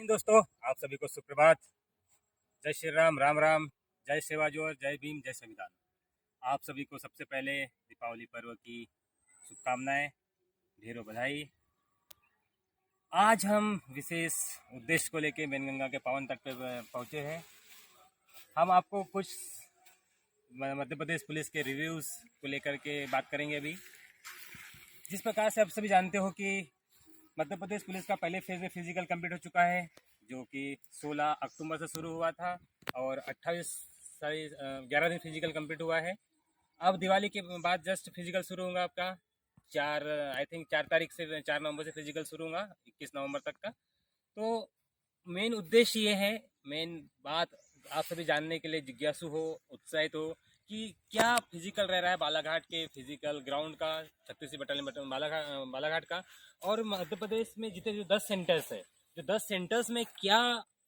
दोस्तों, आप सभी को सुप्रभात। जय श्री राम, राम राम, जय सेवा जोर, जय भीम, जय संविधान। आप सभी को सबसे पहले दीपावली पर्व की शुभकामनाएं, ढेरों बधाई। आज हम विशेष उद्देश्य को लेकर वैनगंगा के पावन तट पर पहुंचे हैं। हम आपको कुछ मध्य प्रदेश पुलिस के रिव्यूज़ को लेकर के बात करेंगे। अभी जिस प्रकार से आप सभी जानते हो कि मध्य प्रदेश पुलिस का पहले फेज़ में फिजिकल कंप्लीट हो चुका है, जो कि 16 अक्टूबर से शुरू हुआ था और 11 दिन फिजिकल कंप्लीट हुआ है। अब दिवाली के बाद जस्ट फिजिकल शुरू होगा आपका 4 तारीख से 4 नवंबर से फिजिकल शुरू होगा 21 नवंबर तक का। तो मेन उद्देश्य ये है, मेन बात आप सभी जानने के लिए जिज्ञासु हो, उत्साहित हो कि क्या फिजिकल रह रहा है बालाघाट के फिजिकल ग्राउंड का, 36वीं बटालियन बालाघाट का। और मध्य प्रदेश में जितने जो 10 सेंटर्स है, जो 10 सेंटर्स में क्या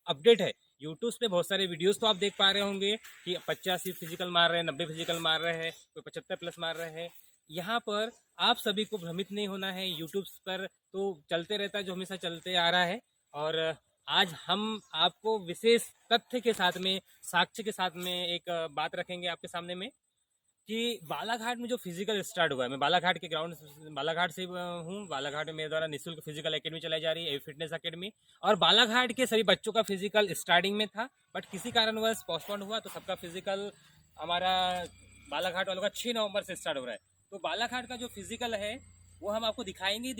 अपडेट है। यूट्यूब पे बहुत सारे वीडियोस तो आप देख पा रहे होंगे कि 85 फिजिकल मार रहे हैं, 90 फिजिकल मार रहे हैं, कोई 75 प्लस मार रहे हैं। यहाँ पर आप सभी को भ्रमित नहीं होना है। यूट्यूब पर तो चलते रहता है, जो हमेशा चलते आ रहा है। और आज हम आपको विशेष तथ्य के साथ में, साक्ष्य के साथ में एक बात रखेंगे आपके सामने में कि बालाघाट में जो फिजिकल स्टार्ट हुआ है। मैं बालाघाट के ग्राउंड, बालाघाट से हूँ। बालाघाट में मेरे द्वारा निःशुल्क फिजिकल एकेडमी चलाई जा रही है, फिटनेस एकेडमी। और बालाघाट के सभी बच्चों का फिजिकल स्टार्टिंग में था, बट किसी कारणवश पोस्टपोन हुआ, तो सबका फिजिकल हमारा बालाघाट वालों का 6 नवंबर से स्टार्ट हो रहा है। तो बालाघाट का जो फिजिकल है वो हम आपको दिखाएंगे,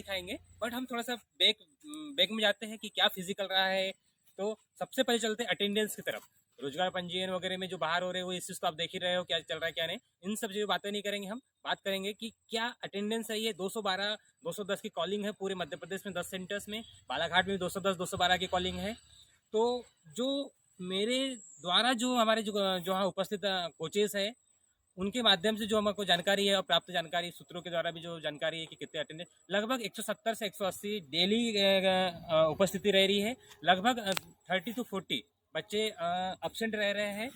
बट हम थोड़ा सा बैक में जाते हैं कि क्या फिजिकल रहा है। तो सबसे पहले चलते हैं अटेंडेंस की तरफ। रोजगार पंजीयन वगैरह में जो बाहर हो रहे हैं वो इस चीज़ तो आप देख ही रहे हो क्या चल रहा है क्या नहीं। इन सब चीज़ों बातें नहीं करेंगे, हम बात करेंगे कि क्या अटेंडेंस है। ये 212 210 की कॉलिंग है पूरे मध्य प्रदेश में 10 सेंटर्स में। बालाघाट में 210 212 की कॉलिंग है। तो जो मेरे द्वारा जो हमारे जो यहाँ उपस्थित कोचेस है, उनके माध्यम से जो हमको जानकारी है और प्राप्त जानकारी सूत्रों के द्वारा भी जो जानकारी है कि कितने अटेंडेंस, लगभग 170 से 180 डेली उपस्थिति रह रही है। लगभग 30 to 40 बच्चे एब्सेंट रह रहे हैं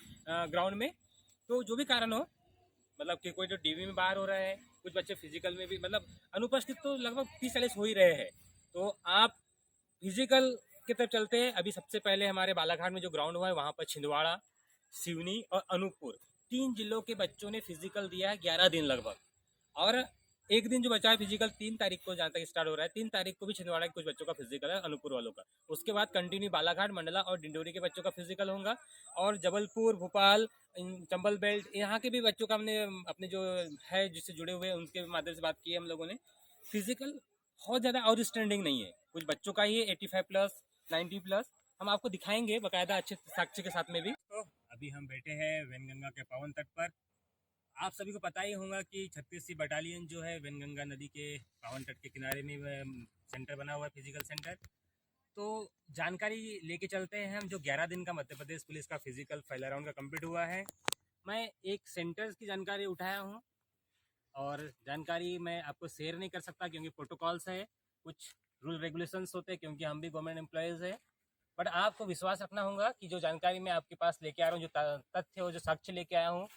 ग्राउंड में। तो जो भी कारण हो, मतलब कि कोई जो डीवी में बाहर हो रहा है, कुछ बच्चे फिजिकल में भी मतलब अनुपस्थित तो लगभग 30-40 हो ही रहे हैं। तो आप फिजिकल की तरफ चलते हैं। अभी सबसे पहले हमारे बालाघाट में जो ग्राउंड हुआ है, वहाँ पर छिंदवाड़ा, सिवनी और अनूपपुर 3 जिलों के बच्चों ने फिजिकल दिया है 11 दिन लगभग। और एक दिन जो बचा है फिजिकल 3 तारीख को, जहाँ तक स्टार्ट हो रहा है, 3 तारीख को भी छिंदवाड़ा के कुछ बच्चों का फिजिकल है, अनूपपुर वालों का। उसके बाद कंटिन्यू बालाघाट, मंडला और डिंडोरी के बच्चों का फिजिकल होगा। और जबलपुर, भोपाल, चंबल बेल्ट, यहाँ के भी बच्चों का हमने अपने जो है जिससे जुड़े हुए हैं उनके माध्यम से बात की है हम लोगों ने। फिजिकल बहुत ज़्यादा आउटस्टैंडिंग नहीं है, कुछ बच्चों का ही 85 प्लस, 90 प्लस। हम आपको दिखाएंगे बाकायदा अच्छे साक्ष्य के साथ में भी। तो अभी हम बैठे हैं वैनगंगा के पावन तट पर। आप सभी को पता ही होगा कि 36वीं बटालियन जो है वैनगंगा नदी के पावन तट के किनारे में सेंटर बना हुआ है, फिजिकल सेंटर। तो जानकारी लेके चलते हैं हम। जो 11 दिन का मध्य प्रदेश पुलिस का फिजिकल पहला राउंड का कंप्लीट हुआ है, मैं एक सेंटर्स की जानकारी उठाया हूँ और जानकारी मैं आपको शेयर नहीं कर सकता क्योंकि प्रोटोकॉल्स है, कुछ रूल रेगुलेशंस होते हैं, क्योंकि हम भी गवर्नमेंट एम्प्लॉयज़ है। बट आपको विश्वास रखना होगा कि जो जानकारी मैं आपके पास लेके आ रहा हूँ, जो तथ्य और जो साक्ष्य लेके आया हूँ,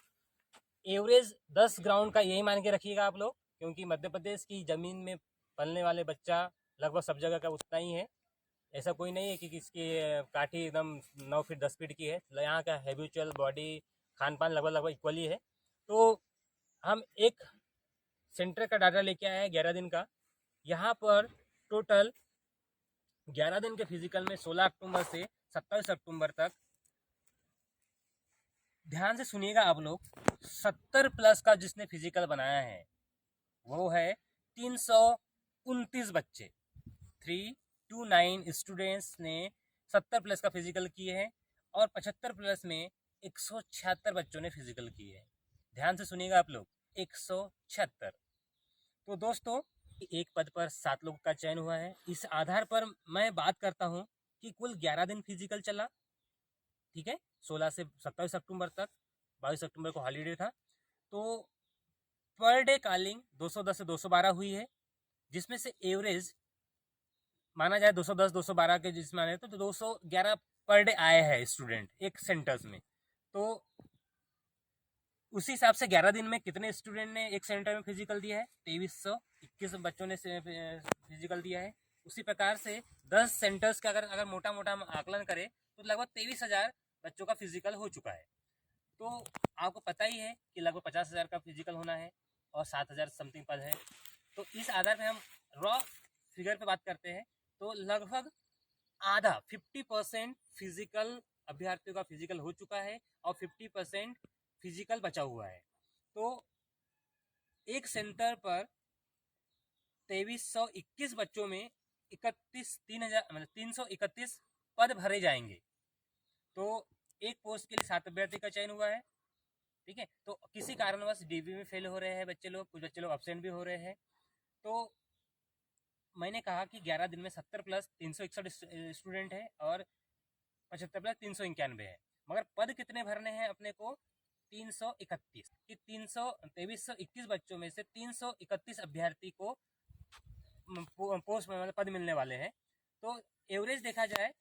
एवरेज 10 ग्राउंड का यही मान के रखिएगा आप लोग, क्योंकि मध्य प्रदेश की ज़मीन में पलने वाले बच्चा लगभग सब जगह का उतना ही है। ऐसा कोई नहीं है कि किसकी काठी एकदम 9 फीट 10 फीट की है। यहाँ का हैबिचुअल बॉडी, खान पान लगभग लगभग इक्वली है। तो हम एक सेंटर का डाटा लेके आए हैं 11 दिन का। यहाँ पर टोटल 11 दिन के फिजिकल में 16 अक्टूबर से 27 अक्टूबर तक, ध्यान से सुनिएगा आप लोग, 70 प्लस का जिसने फिजिकल बनाया है वो है 329 बच्चे। 329 स्टूडेंट्स ने 70 प्लस का फिजिकल किए हैं और 75 प्लस में 176 बच्चों ने फिजिकल किए हैं। ध्यान से सुनिएगा आप लोग, 176। तो दोस्तों, एक पद पर 7 लोगों का चयन हुआ है। इस आधार पर मैं बात करता हूं कि कुल 11 दिन फिजिकल चला, ठीक है, 16 से 27 अक्टूबर तक। 22 अक्टूबर को हॉलीडे था। तो पर डे कॉलिंग 210 से 212 हुई है, जिसमें से एवरेज माना जाए 210 212 के जिसमें आने तो 211 पर डे आए हैं स्टूडेंट एक सेंटर्स में। तो उसी हिसाब से 11 दिन में कितने स्टूडेंट ने एक सेंटर में फिजिकल दिया है? 2321 बच्चों ने फिजिकल दिया है। उसी प्रकार से 10 सेंटर्स का अगर मोटा मोटा हम आकलन करें तो लगभग 23,000 बच्चों का फिजिकल हो चुका है। तो आपको पता ही है कि लगभग 50,000 का फिजिकल होना है और 7,000 समथिंग पद है। तो इस आधार पे हम रॉ फिगर पे बात करते हैं तो लगभग आधा 50% फिजिकल अभ्यर्थियों का फिजिकल हो चुका है और 50% फिजिकल बचा हुआ है। तो एक सेंटर पर 2321 बच्चों में 331 पद भरे जाएंगे। तो एक पोस्ट के लिए 7 अभ्यर्थी का चयन हुआ है। ठीक है, तो किसी कारणवश डीबी में फेल हो रहे हैं बच्चे लोग, कुछ बच्चे लोग एब्सेंट भी हो रहे हैं। तो मैंने कहा कि 11 दिन में 70 प्लस 361 स्टूडेंट है और 75 प्लस 391 है, मगर पद कितने भरने हैं अपने को 331 कि 2321 बच्चों में से 331 अभ्यर्थी को पोस्ट मतलब पद मिलने वाले हैं। तो एवरेज देखा जाए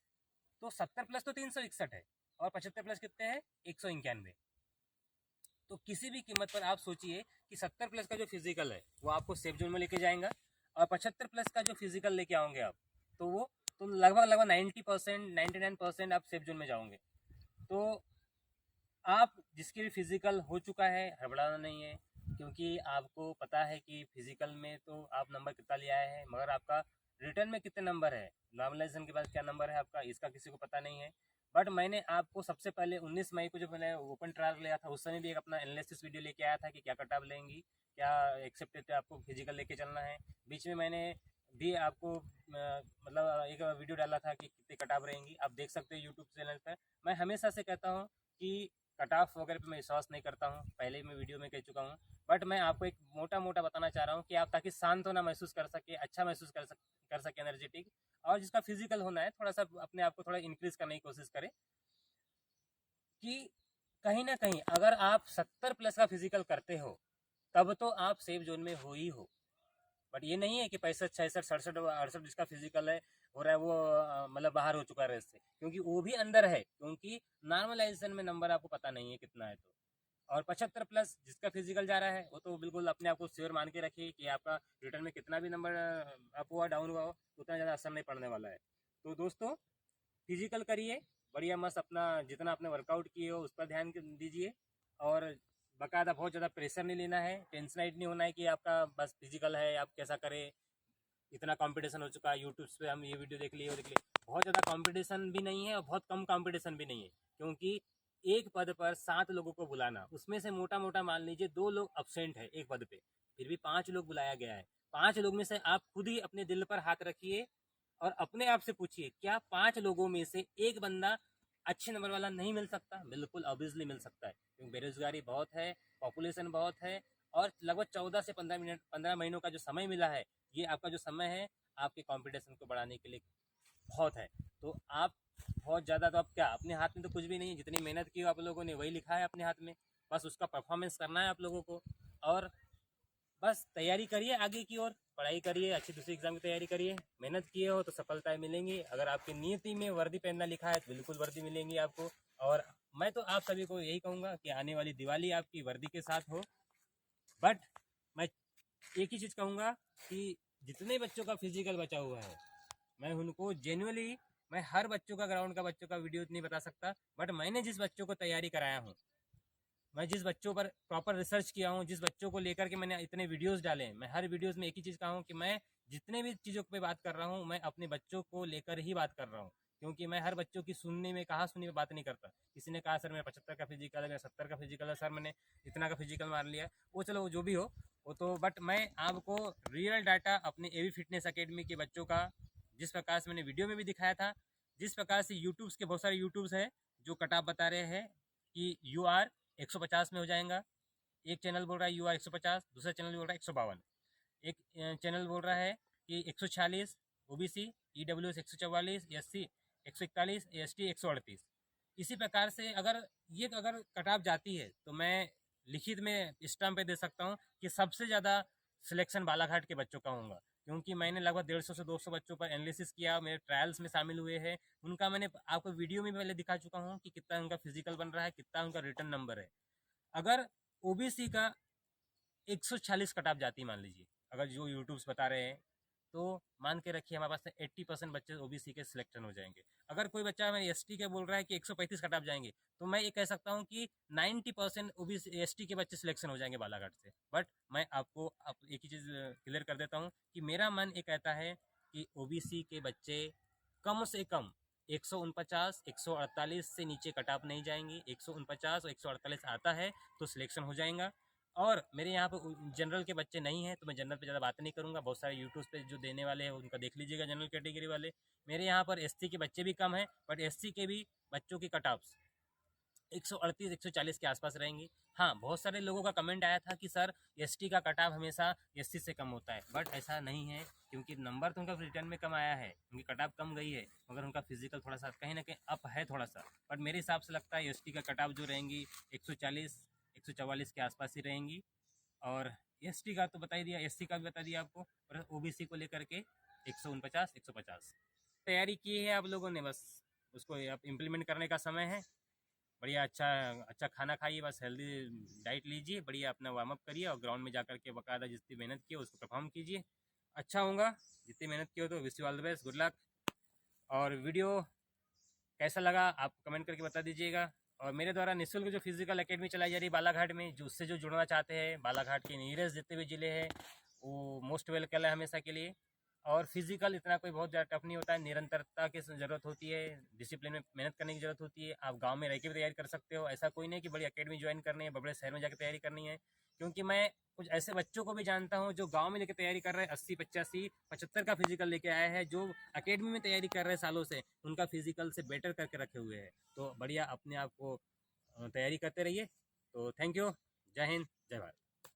तो 70 प्लस तो 361 है और 75 प्लस कितने हैं 191। तो किसी भी कीमत पर आप सोचिए कि 70 प्लस का जो फिजिकल है वो आपको सेफ जोन में लेके जाएगा और 75 प्लस का जो फिजिकल लेके आओगे आप तो वो तो लगभग 90% 99% आप सेफ जोन में जाओगे। तो आप जिसके भी फिजिकल हो चुका है हड़बड़ाना नहीं है, क्योंकि आपको पता है कि फिजिकल में तो आप नंबर कितना ले आए हैं, मगर आपका रिटर्न में कितने नंबर है, नॉर्मलाइजेशन के बाद क्या नंबर है आपका, इसका किसी को पता नहीं है। बट मैंने आपको सबसे पहले 19 मई को जो मैंने ओपन ट्रायल लिया था उस समय भी एक अपना एनालिसिस वीडियो लेके आया था कि क्या कट ऑफ लेंगी, क्या एक्सेप्टेड आपको फिजिकल लेके चलना है। बीच में मैंने भी आपको मतलब एक वीडियो डाला था कि कितने कट ऑफ रहेंगी, आप देख सकते हो यूट्यूब चैनल पर। मैं हमेशा से कहता हूँ कि कट ऑफ वगैरह पे मैं विश्वास नहीं करता हूँ, पहले मैं वीडियो में कह चुका हूँ। बट मैं आपको एक मोटा मोटा बताना चाह रहा हूँ कि आप ताकि शांत होना महसूस कर सके, अच्छा महसूस कर सके एनर्जेटिक, और जिसका फिजिकल होना है थोड़ा सा अपने आप को थोड़ा इंक्रीज करने की कोशिश करें कि कहीं ना कहीं अगर आप 70 प्लस का फिजिकल करते हो तब तो आप सेफ जोन में हो ही हो। बट ये नहीं है कि 65 66 67 68 जिसका फिजिकल है हो रहा है वो मतलब बाहर हो चुका है रेस से, क्योंकि वो भी अंदर है, क्योंकि नॉर्मलाइजेशन में नंबर आपको पता नहीं है कितना है। तो और 75 प्लस जिसका फिजिकल जा रहा है वो तो बिल्कुल अपने आप को श्योर मान के रखिए कि आपका रिटर्न में कितना भी नंबर अप हुआ डाउन हुआ हो उतना ज़्यादा असर नहीं पड़ने वाला है। तो दोस्तों फिजिकल करिए बढ़िया मस्त, अपना जितना आपने वर्कआउट किए हो उस पर ध्यान दीजिए और बाकायदा बहुत ज़्यादा प्रेशर नहीं लेना है, टेंशनाइट नहीं होना है कि आपका बस फिजिकल है आप कैसा करें, इतना कंपटीशन हो चुका है यूट्यूब पे हम ये वीडियो देख लिए वो देख लिए। बहुत ज़्यादा कंपटीशन भी नहीं है और बहुत कम कंपटीशन भी नहीं है, क्योंकि एक पद पर 7 लोगों को बुलाना, उसमें से मोटा मोटा मान लीजिए 2 लोग अब्सेंट है एक पद पे, फिर भी 5 लोग बुलाया गया है। 5 लोग में से आप खुद ही अपने दिल पर हाथ रखिए और अपने आप से पूछिए क्या 5 लोगों में से एक बंदा अच्छे नंबर वाला नहीं मिल सकता? बिल्कुल ऑब्वियसली मिल सकता है, क्योंकि बेरोजगारी बहुत है, पॉपुलेशन बहुत है और लगभग 14 से 15 महीनों का जो समय मिला है, ये आपका जो समय है आपके कंपटीशन को बढ़ाने के लिए बहुत है। तो आप बहुत ज़्यादा तो आप क्या, अपने हाथ में तो कुछ भी नहीं है, जितनी मेहनत की हो आप लोगों ने वही लिखा है अपने हाथ में, बस उसका परफॉर्मेंस करना है आप लोगों को। और बस तैयारी करिए आगे की ओर, पढ़ाई करिए, अच्छी दूसरी एग्जाम की तैयारी करिए, मेहनत किए हो तो सफलताएं मिलेंगी। अगर आपकी नियति में वर्दी पहनना लिखा है तो बिल्कुल वर्दी मिलेंगी आपको। और मैं तो आप सभी को यही कहूँगा कि आने वाली दिवाली आपकी वर्दी के साथ हो। बट मैं एक ही चीज़ कहूँगा कि जितने बच्चों का फिजिकल बचा हुआ है मैं उनको जेन्युइनली, मैं हर बच्चों का ग्राउंड का बच्चों का वीडियो नहीं बता सकता, बट मैंने जिस बच्चों को तैयारी कराया हूँ, मैं जिस बच्चों पर प्रॉपर रिसर्च किया हूँ, जिस बच्चों को लेकर के मैंने इतने वीडियोस डाले हैं, मैं हर वीडियोस में एक ही चीज़ कहा हूँ कि मैं जितने भी चीज़ों पे बात कर रहा हूँ मैं अपने बच्चों को लेकर ही बात कर रहा हूँ, क्योंकि मैं हर बच्चों की सुनने में कहा सुनी में बात नहीं करता। किसी ने कहा सर मेरा 75 का फिजिकल है, मेरा 70 का फिजिकल है, सर मैंने इतना का फिजिकल मार लिया, वो चलो जो भी हो वो तो, बट मैं आपको रियल डाटा अपने एवी फिटनेस अकेडमी के बच्चों का, जिस प्रकार से मैंने वीडियो में भी दिखाया था, जिस प्रकार से यूट्यूब्स के बहुत सारे यूट्यूब्स है जो कटाप बता रहे हैं कि यू आर 150 में हो जाएगा, एक चैनल बोल रहा है यू आर 150, दूसरा चैनल बोल रहा है 152, एक चैनल बोल रहा है कि 146 ओबीसी, ईडब्ल्यूएस 144, एससी 141, एसटी 138। इसी प्रकार से अगर कटाप जाती है तो मैं लिखित में स्टैम्प पे दे सकता हूँ कि सबसे ज़्यादा सिलेक्शन बालाघाट के बच्चों का होगा, क्योंकि मैंने लगभग 150 से 200 बच्चों पर एनालिसिस किया, मेरे ट्रायल्स में शामिल हुए हैं, उनका मैंने आपको वीडियो में पहले दिखा चुका हूँ कि कितना उनका फिजिकल बन रहा है, कितना उनका रिटर्न नंबर है। अगर ओबीसी का 146 कट ऑफ जाती मान लीजिए, अगर जो यूट्यूब्स बता रहे हैं तो मान के रखिए हमारे पास 80% बच्चे ओबीसी के सिलेक्शन हो जाएंगे। अगर कोई बच्चा हमें एसटी के बोल रहा है कि 135 कट ऑफ जाएंगे, तो मैं ये कह सकता हूँ कि 90% ओबीसी एसटी के बच्चे सिलेक्शन हो जाएंगे बालाघाट से। बट मैं आपको एक ही चीज़ क्लियर कर देता हूँ कि मेरा मन ये कहता है कि ओबीसी के बच्चे कम से कम 149 148 से नीचे कट ऑफ नहीं जाएंगी। 149 और 148 आता है तो सिलेक्शन हो जाएगा। और मेरे यहाँ पे जनरल के बच्चे नहीं हैं, तो मैं जनरल पे ज़्यादा बात नहीं करूँगा। बहुत सारे यूट्यूब पे जो देने वाले हैं उनका देख लीजिएगा, जनरल कैटेगरी वाले। मेरे यहाँ पर एससी के बच्चे भी कम हैं, बट एससी के भी बच्चों की कट ऑफ्स 138 140 के आसपास रहेंगी। हाँ, बहुत सारे लोगों का कमेंट आया था कि सर एसटी का कट ऑफ हमेशा एससी से कम होता है, बट ऐसा नहीं है, क्योंकि नंबर तो उनका रिटर्न में कम आया है, उनकी कट ऑफ कम गई है, मगर उनका फिजिकल थोड़ा सा कहीं ना कहीं अप है थोड़ा सा। बट मेरे हिसाब से लगता है एसटी का कट ऑफ जो रहेंगी 140 144 के आसपास ही रहेंगी। और एसटी का तो बता ही दिया, एससी का भी बता दिया आपको, और ओबीसी को लेकर के 149 150 तैयारी की है आप लोगों ने। बस उसको अब इम्प्लीमेंट करने का समय है। बढ़िया अच्छा अच्छा खाना खाइए, बस हेल्दी डाइट लीजिए, बढ़िया अपना वार्म अप करिए और ग्राउंड में जा कर के बाकायदा जितनी मेहनत की हो उसको परफॉर्म कीजिए। अच्छा होगा, जितनी मेहनत की हो। तो wish you all the best, good luck. और वीडियो कैसा लगा आप कमेंट करके बता दीजिएगा। और मेरे द्वारा निःशुल्क जो फिजिकल एकेडमी चलाई जा रही है बालाघाट में, जो उससे जो जुड़ना चाहते हैं, बालाघाट के नियरेस्ट जितने भी ज़िले हैं वो मोस्ट वेलकम है हमेशा के लिए। और फिजिकल इतना कोई बहुत ज़्यादा टफ नहीं होता है, निरंतरता की ज़रूरत होती है, डिसिप्लिन में मेहनत करने की ज़रूरत होती है। आप गांव में रह के भी तैयारी कर सकते हो, ऐसा कोई नहीं कि बड़ी एकेडमी ज्वाइन करनी है, बड़े शहर में जाकर तैयारी करनी है। क्योंकि मैं कुछ ऐसे बच्चों को भी जानता हूँ जो गांव में लेकर तैयारी कर रहे हैं, 80 85 75 का फिजिकल लेके आया है, जो एकेडमी में तैयारी कर रहे हैं सालों से, उनका फिजिकल से बेटर करके रखे हुए हैं। तो बढ़िया अपने आप को तैयारी करते रहिए। तो थैंक यू, जय हिंद, जय भारत।